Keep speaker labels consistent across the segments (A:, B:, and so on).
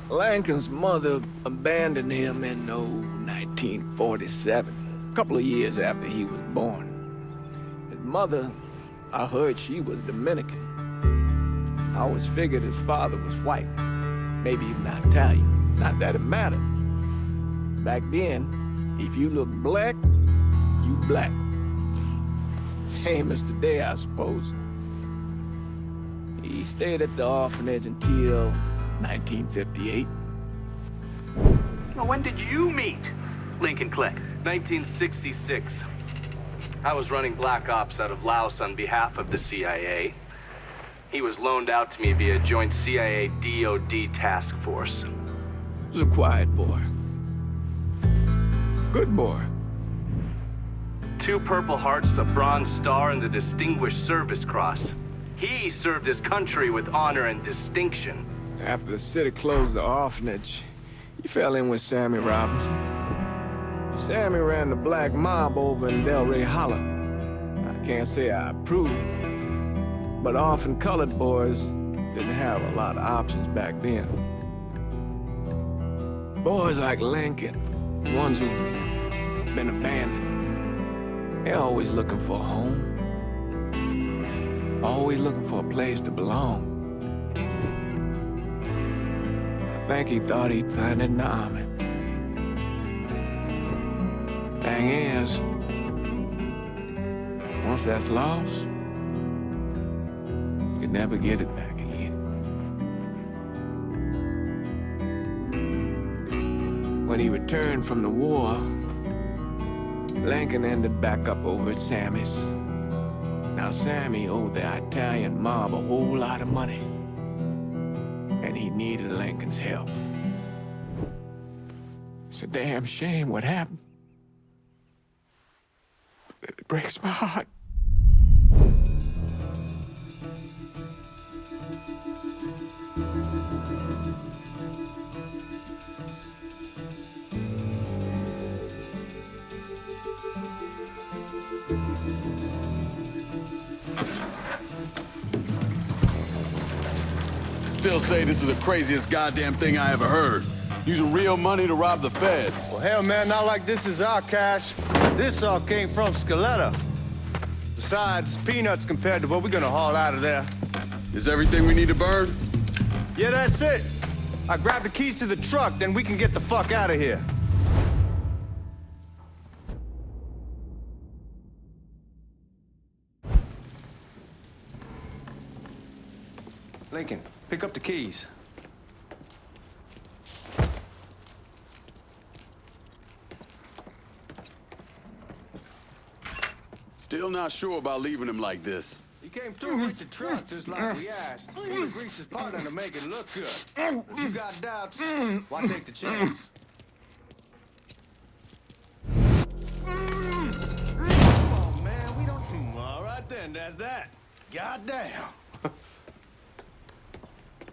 A: Lincoln's mother abandoned him in, 1947, a couple of years after he was born. His mother, I heard she was Dominican. I always figured his father was white, maybe even Italian. Not that it mattered. Back then, if you looked black, you black. Same as today, I suppose. He stayed at the orphanage until 1958.
B: Well, when did you meet Lincoln Click?
C: 1966. I was running Black Ops out of Laos on behalf of the CIA. He was loaned out to me via joint CIA-DOD task force.
A: He was a quiet boy. Good boy.
C: 2 Purple Hearts, a Bronze Star, and the Distinguished Service Cross. He served his country with honor and distinction.
A: After the city closed the orphanage, he fell in with Sammy Robinson. Sammy ran the black mob over in Delray Hollow. I can't say I approve, but orphan colored boys didn't have a lot of options back then. Boys like Lincoln, the ones who've been abandoned, they're always looking for a home. Always looking for a place to belong. I think he thought he'd find it in the army. Thing is, once that's lost, you can never get it back again. When he returned from the war, Lincoln ended back up over at Sammy's. Now, Sammy owed the Italian mob a whole lot of money, and he needed Lincoln's help. It's a damn shame what happened. It breaks my heart.
D: Still say this is the craziest goddamn thing I ever heard. Using real money to rob the feds.
E: Well, hell, man, not like this is our cash. This all came from Scaletta. Besides, peanuts compared to what we're gonna haul out of there.
D: Is everything we need to burn?
E: Yeah, that's it. I grabbed the keys to the truck, then we can get the fuck out of here. Lincoln, pick up the keys.
D: Still not sure about leaving him like this.
E: He came through with the truck just like we asked. He greased his partner to make it look good. If you got doubts, why take the chance? Come on, man, we don't... All right then, that's that. Goddamn.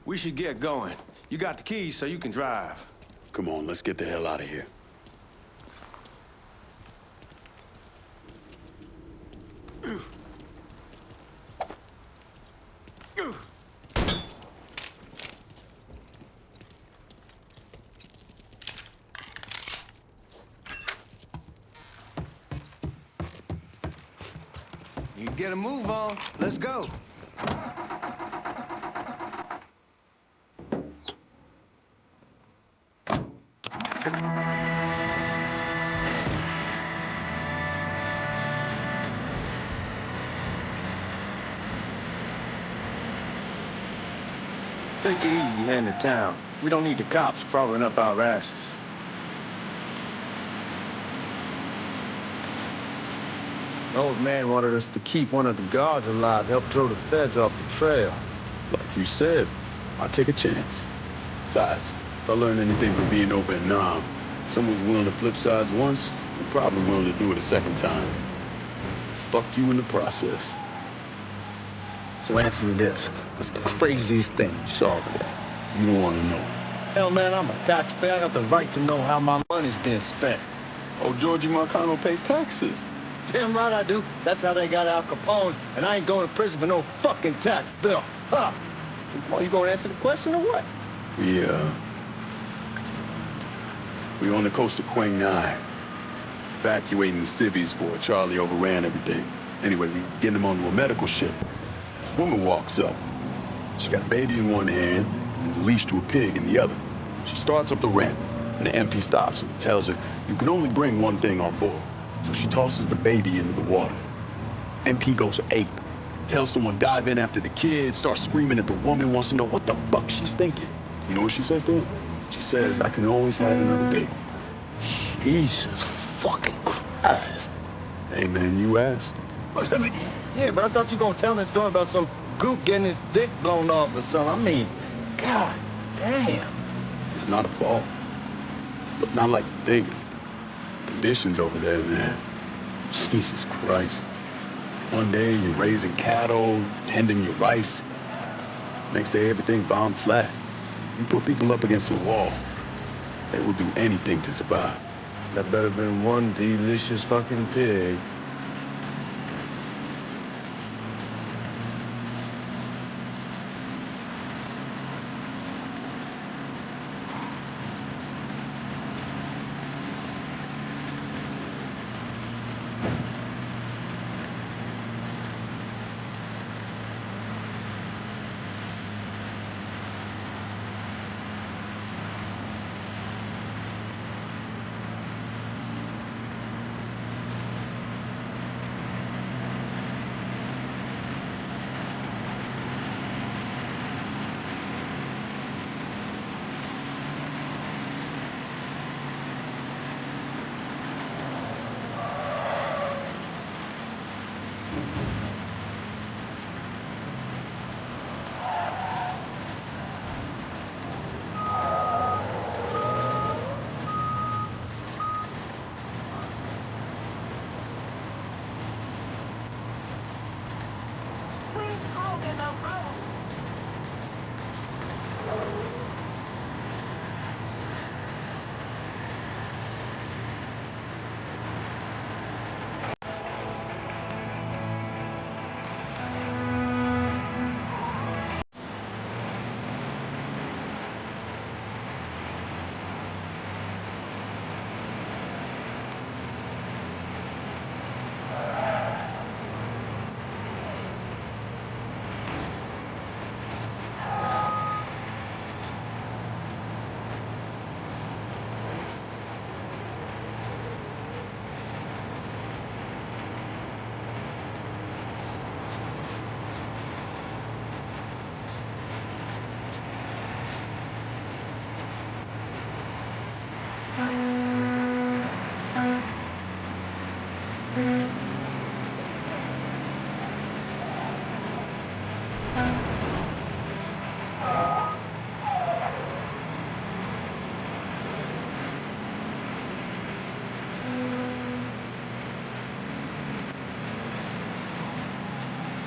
E: We should get going. You got the keys so you can drive.
D: Come on, let's get the hell out of here.
E: You get a move on. Let's go.
F: Take it easy heading to town. We don't need the cops crawling up our asses. The old man wanted us to keep one of the guards alive, help throw the feds off the trail.
D: Like you said, I'll take a chance. Besides, if I learn anything from being over in Nam, someone's willing to flip sides once, they're probably willing to do it a second time. Fuck you in the process.
F: So answer me this. What's the craziest thing you saw today?
D: You don't want to know.
F: Hell, man, I'm a taxpayer. I got the right to know how my money's being spent.
D: Oh, Georgie Marcano pays taxes.
F: Damn right I do. That's how they got Al Capone, and I ain't going to prison for no fucking tax bill. Ha! Are you going to answer the question or what?
D: Yeah. We're on the coast of Quang Ngai, evacuating the civvies for Charlie overran everything. Anyway, we getting him onto a medical ship. This woman walks up. She got a baby in one hand and a leash to a pig in the other. She starts up the ramp, and the MP stops her and tells her, you can only bring one thing on board. So she tosses the baby into the water. MP goes ape. Tells someone dive in after the kid, starts screaming at the woman, wants to know what the fuck she's thinking. You know what she says to him? She says, I can always have another baby.
F: Jesus fucking Christ.
D: Hey man, you asked.
F: Yeah, but I thought you were gonna tell that story about some gook getting his dick blown off or something. I mean, god damn.
D: It's not a fault. But not like you think. Conditions over there, man. Jesus Christ. One day you're raising cattle, tending your rice. Next day everything bombed flat. You put people up against a wall. They will do anything to survive.
F: That better have been one delicious fucking pig.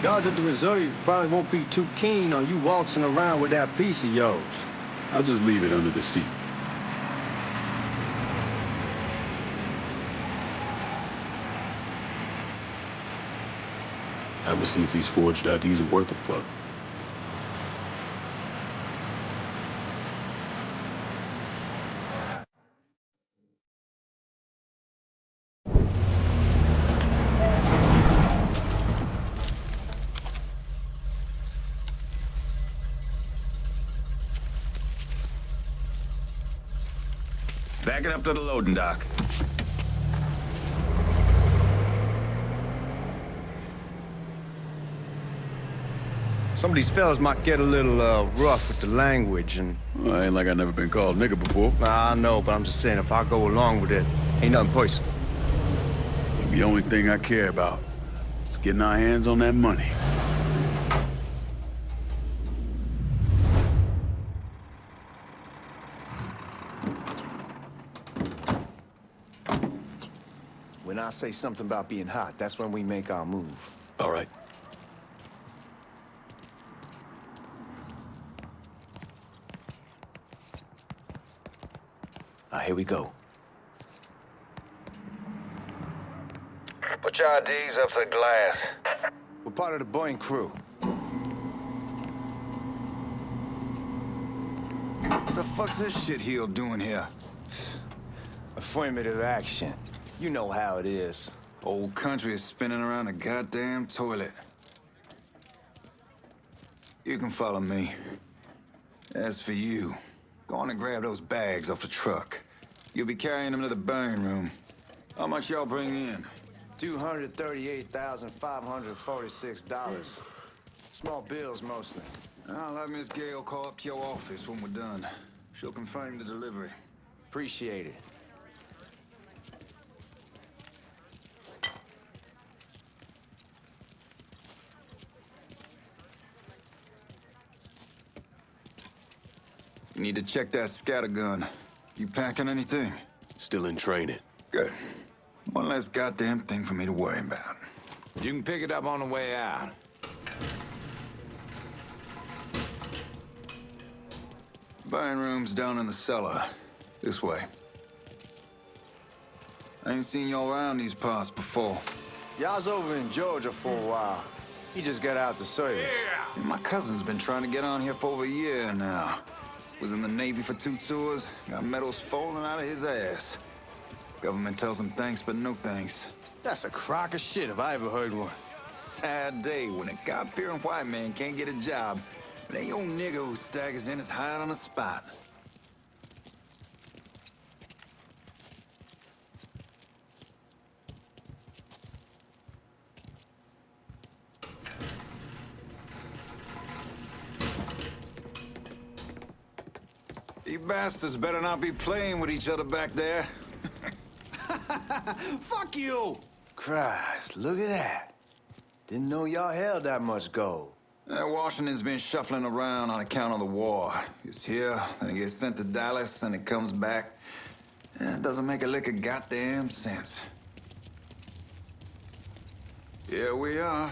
F: Guards at the reserve probably won't be too keen on you waltzing around with that piece of yours.
D: I'll just leave it under the seat. Ever since these forged IDs are worth a fuck.
G: Back it up to the loading dock.
E: Some of these fellas might get a little rough with the language, and
D: Well, ain't like I never been called nigga before.
E: I know, but I'm just saying, if I go along with it, ain't nothing personal.
D: The only thing I care about is getting our hands on that money.
H: When I say something about being hot, that's when we make our move.
D: All right.
H: Here we go.
F: Put your IDs up to the glass.
H: We're part of the Boeing crew.
G: What the fuck's this shitheel doing here?
H: Affirmative action. You know how it is.
G: Old country is spinning around a goddamn toilet. You can follow me. As for you, go on and grab those bags off the truck. You'll be carrying them to the burn room. How much y'all bring in?
H: $238,546. Small bills mostly.
G: I'll have Miss Gale call up to your office when we're done. She'll confirm the delivery.
H: Appreciate it.
G: You need to check that scattergun. You packing anything?
I: Still in training.
G: Good. One less goddamn thing for me to worry about.
J: You can pick it up on the way out.
G: Burn room's down in the cellar. This way. I ain't seen y'all around these parts before.
H: Y'all's over in Georgia for a while. He just got out the service.
G: And my cousin's been trying to get on here for over a year now. Was in the Navy for 2 tours, got medals falling out of his ass. Government tells him thanks, but no thanks.
H: That's a crock of shit if I ever heard one.
G: Sad day when a God-fearing white man can't get a job. And any old nigga who staggers in is hired on the spot. You bastards better not be playing with each other back there.
H: Fuck you! Christ, look at that. Didn't know y'all held that much gold.
G: Washington's been shuffling around on account of the war. It's here, then it gets sent to Dallas, then it comes back. It doesn't make a lick of goddamn sense. Here we are.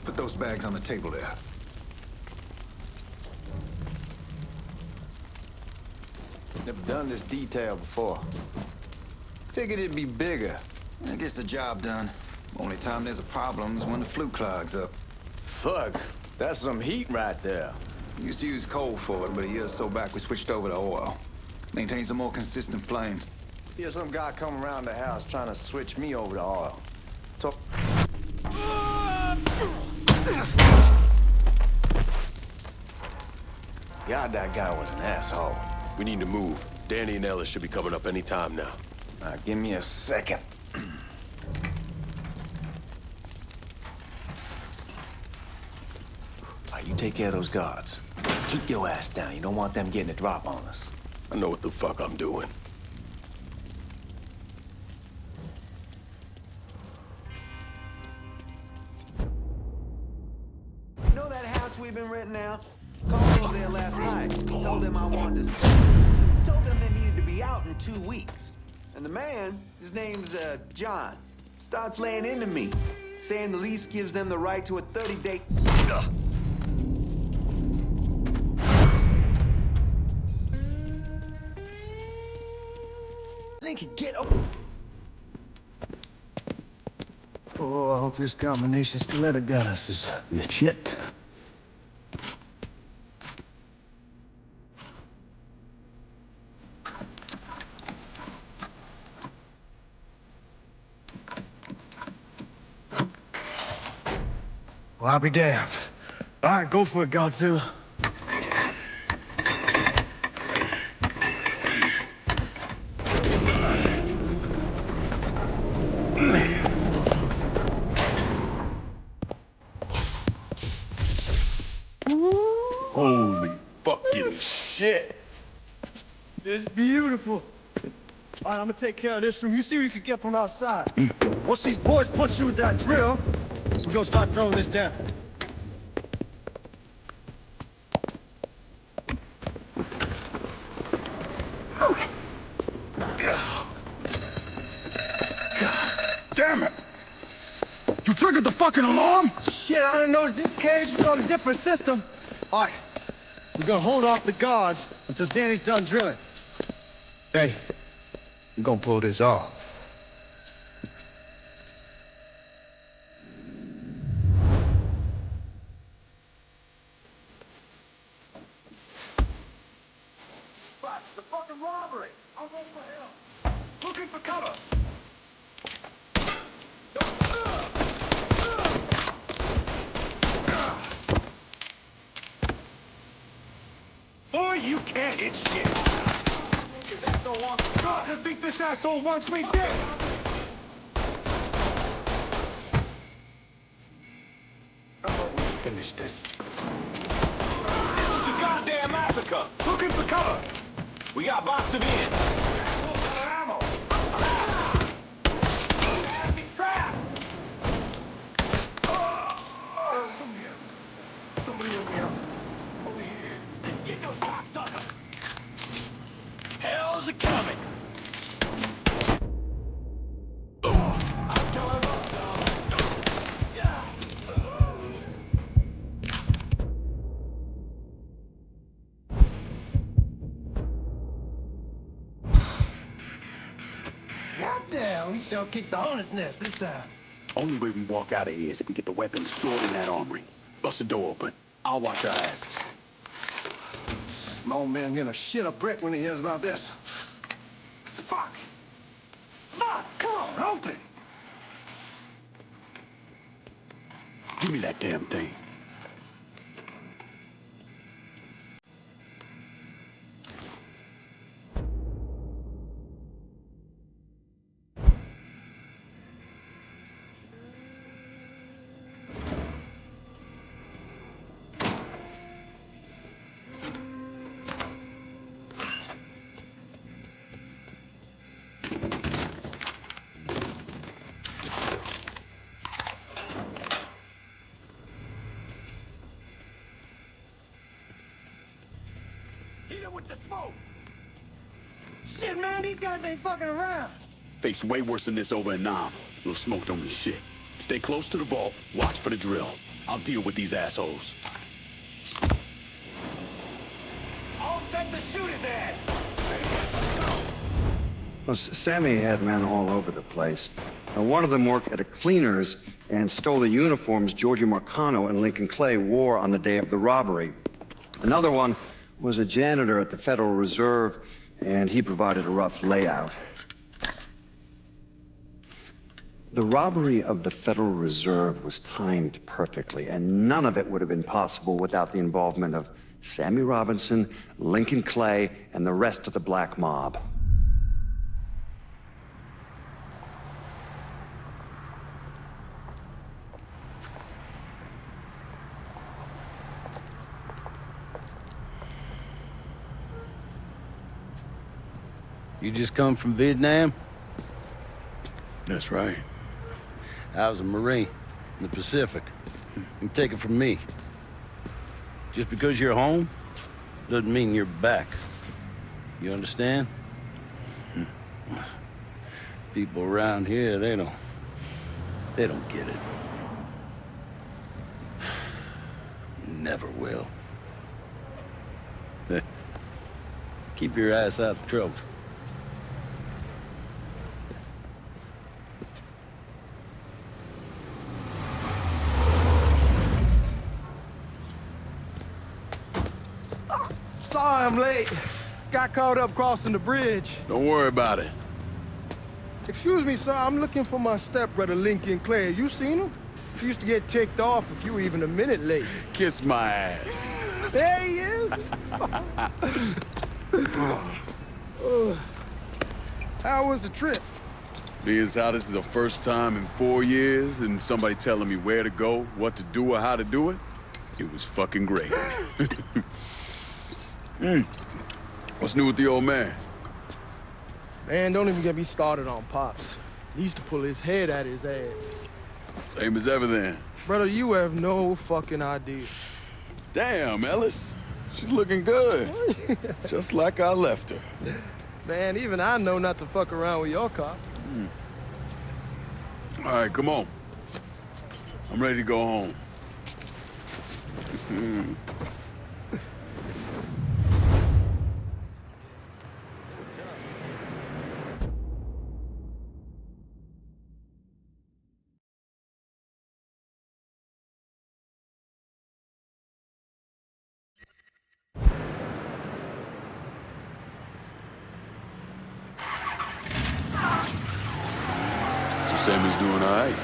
G: Put those bags on the table there.
H: Never done this detail before. Figured it'd be bigger.
G: It gets the job done. Only time there's a problem is when the flue clogs up.
H: Fuck, that's some heat right there.
G: We used to use coal for it, but a year or so back we switched over to oil. Maintains a more consistent flame.
H: Here's some guy come around the house trying to switch me over to oil. God, that guy was an asshole.
I: We need to move. Danny and Ellis should be coming up any time now.
H: Give me a second. You take care of those guards. Keep your ass down. You don't want them getting a drop on us.
I: I know what the fuck I'm doing.
K: You know that house we've been renting out? Called over there last night. Told them I wanted to see. Told them they needed to be out in 2 weeks. And the man, his name's John, starts laying into me, saying the lease gives them the right to a 30-day...
F: Get up. Oh, I hope this combination stiletto got us is legit. Well, I'll be damned. All right, go for it, Godzilla.
D: Holy fucking shit.
F: It's beautiful. All right, I'm gonna take care of this room. You see what you can get from outside. Once these boys punch you with that drill, we're gonna start throwing this down.
D: Damn it! You triggered the fucking alarm?
F: Shit, I didn't know that this cage was on a different system. All right, we're gonna hold off the guards until Danny's done drilling. Hey, we're gonna pull this off. Looking for cover! Boy, you can't hit shit! This asshole wants to go. I think this asshole wants me dead! Oh, we finish this.
L: This is a goddamn massacre!
F: Looking for cover!
L: We got boxed in.
F: Ammo!
L: Enemy trap!
F: Somebody look me up. Over here.
L: Get those cocksuckers!
F: Hell's a coming! Goddamn, we sure kicked the hornet's nest this time.
D: Only way we can walk out of here is if we get the weapons stored in that armory. Bust the door open. I'll watch our asses.
F: My old man gonna shit a brick when he hears about this. Fuck! Fuck! Come on, open!
D: Give me that damn thing.
F: Hit him with the smoke! Shit, man, these guys ain't fucking around.
D: Face way worse than this over in Nam. Little smoke don't mean shit. Stay close to the vault. Watch for the drill. I'll deal with these assholes.
F: All set to shoot his ass!
M: Well, Sammy had men all over the place. One of them worked at a cleaner's and stole the uniforms Georgie Marcano and Lincoln Clay wore on the day of the robbery. Another one was a janitor at the Federal Reserve, and he provided a rough layout. The robbery of the Federal Reserve was timed perfectly, and none of it would have been possible without the involvement of Sammy Robinson, Lincoln Clay, and the rest of the black mob.
N: You just come from Vietnam?
D: That's right.
N: I was a Marine in the Pacific. You take it from me. Just because you're home doesn't mean you're back. You understand? People around here, they don't get it. Never will. Keep your ass out of trouble.
A: Sorry I'm late. Got caught up crossing the bridge.
D: Don't worry about it.
E: Excuse me, sir. I'm looking for my stepbrother, Lincoln Clay. You seen him? He used to get ticked off if you were even a minute late.
D: Kiss my ass.
E: There he is. How was the trip?
D: Being as how this is the first time in 4 years and somebody telling me where to go, what to do, or how to do it, it was fucking great. What's new with the old man?
A: Man, don't even get me started on Pops. He used to pull his head out his ass.
D: Same as ever then.
A: Brother, you have no fucking idea.
D: Damn, Ellis. She's looking good. Just like I left her.
A: Man, even I know not to fuck around with your cop.
D: All right, come on. I'm ready to go home.
I: doing all right.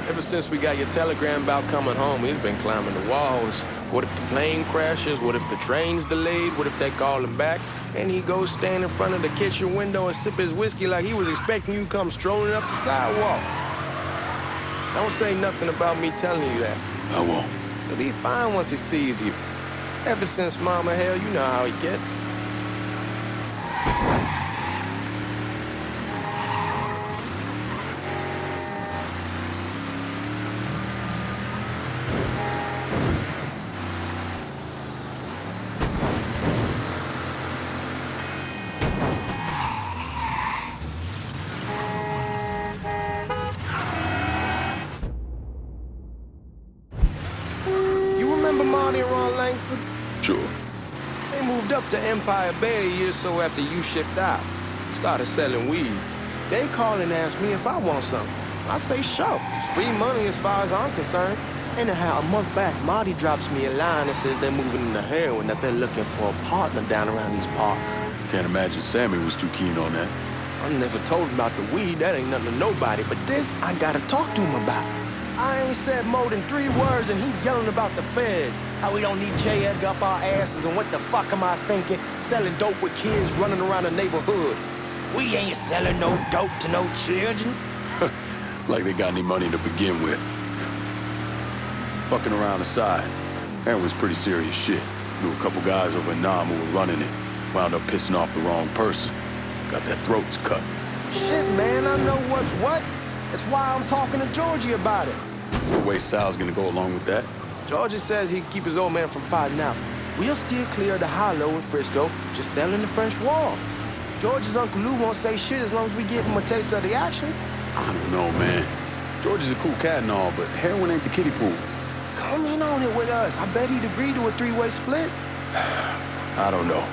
I: Ever since we got your telegram about coming home, he's been climbing the walls. What if the plane crashes? What if the train's delayed? What if they call him back? And he goes stand in front of the kitchen window and sip his whiskey like he was expecting you to come strolling up the sidewalk. Don't say nothing about me telling you that.
D: I won't.
I: He'll be fine once he sees you. Ever since Mama, hell, you know how he gets.
D: Sure.
I: They moved up to Empire Bay a year or so after you shipped out. Started selling weed. They call and ask me if I want something. I say, sure. It's free money as far as I'm concerned. Anyhow, a month back, Marty drops me a line that says they're moving into heroin, that they're looking for a partner down around these parts.
D: Can't imagine Sammy was too keen on that.
I: I never told him about the weed. That ain't nothing to nobody. But this, I gotta talk to him about. I ain't said more than 3 words, and he's yelling about the feds. How we don't need J. Edgar up our asses, and what the fuck am I thinking? Selling dope with kids running around the neighborhood. We ain't selling no dope to no children.
D: Like they got any money to begin with. Fucking around aside, heroin's pretty serious shit. Knew a couple guys over in Nam who were running it. Wound up pissing off the wrong person. Got their throats cut.
I: Shit, man, I know what's what. That's why I'm talking to Georgie about it.
D: So the way Sal's gonna go along with that?
I: Georgie says he'd keep his old man from fighting out. We'll steer clear of the Hollow in Frisco, just selling the French Wall. George's Uncle Lou won't say shit as long as we give him a taste of the action.
D: I don't know, man. George is a cool cat and all, but heroin ain't the kiddie pool.
I: Come in on it with us. I bet he'd agree to a 3-way split.
D: I don't know.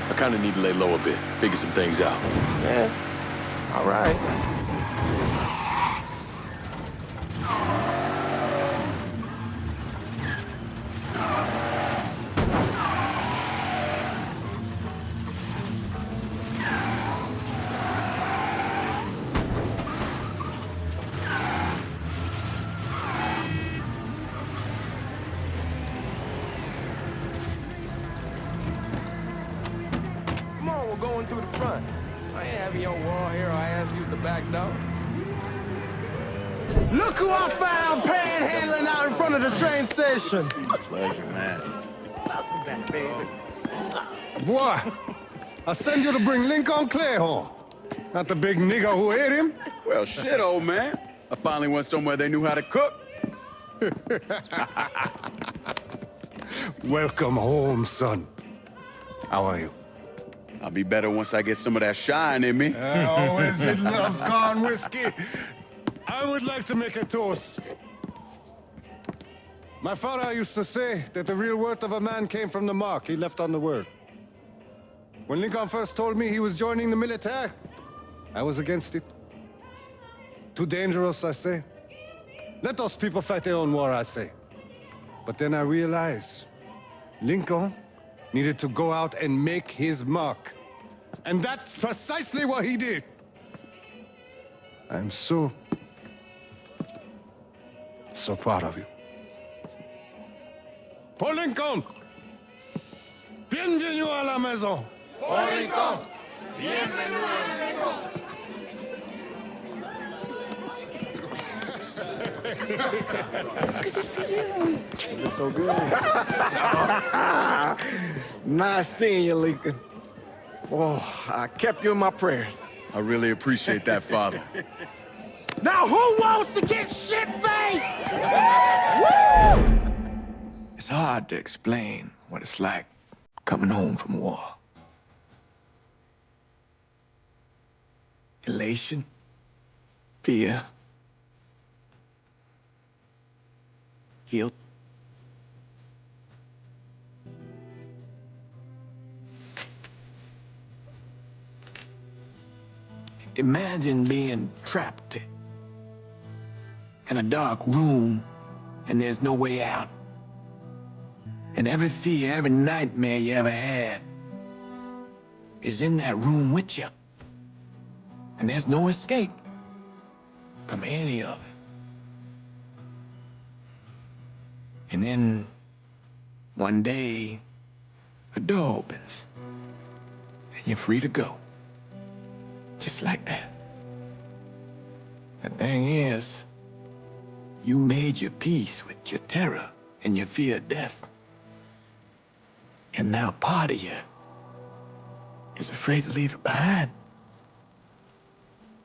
D: I kind of need to lay low a bit, figure some things out.
I: Yeah, all right. Going through the front. I ain't having your wall here or I ask you the back door.
E: Look who I found panhandling out in front of the train station.
D: Pleasure, man.
E: Welcome back, baby. Boy, I send you to bring Lincoln Clay home. Not the big nigger who ate him.
D: Well, shit, old man. I finally went somewhere they knew how to cook.
E: Welcome home, son. How are you?
D: I'll be better once I get some of that shine in me.
E: I always did love corn whiskey. I would like to make a toast. My father used to say that the real worth of a man came from the mark he left on the world. When Lincoln first told me he was joining the military, I was against it. Too dangerous, I say. Let those people fight their own war, I say. But then I realized Lincoln needed to go out and make his mark. And that's precisely what he did. I'm so proud of you. Paul Lincoln! Bienvenue à la maison!
L: Paul Lincoln! Bienvenue à la maison!
E: Good to see you.
A: You look so good. Nice seeing you, Lincoln. Oh, I kept you in my prayers.
D: I really appreciate that, Father.
A: Now who wants to get shit-faced? Woo! It's hard to explain what it's like coming home from war. Elation, fear, guilt. Imagine being trapped in a dark room and there's no way out. And every fear, every nightmare you ever had is in that room with you. And there's no escape from any of it. And then, one day, a door opens. And you're free to go. Just like that. The thing is, you made your peace with your terror and your fear of death. And now part of you is afraid to leave it behind.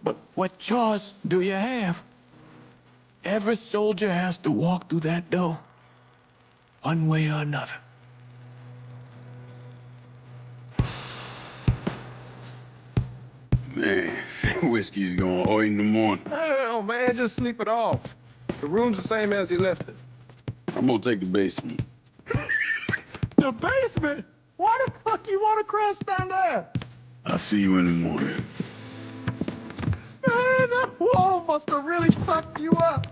A: But what choice do you have? Every soldier has to walk through that door, one way or another.
D: Man, whiskey's going early in the morning.
I: Hell, man, just sleep it off. The room's the same as he left it.
D: I'm gonna take the basement.
F: The basement? Why the fuck you want to crash down there?
D: I'll see you in the morning.
F: Man, that wall must have really fucked you up.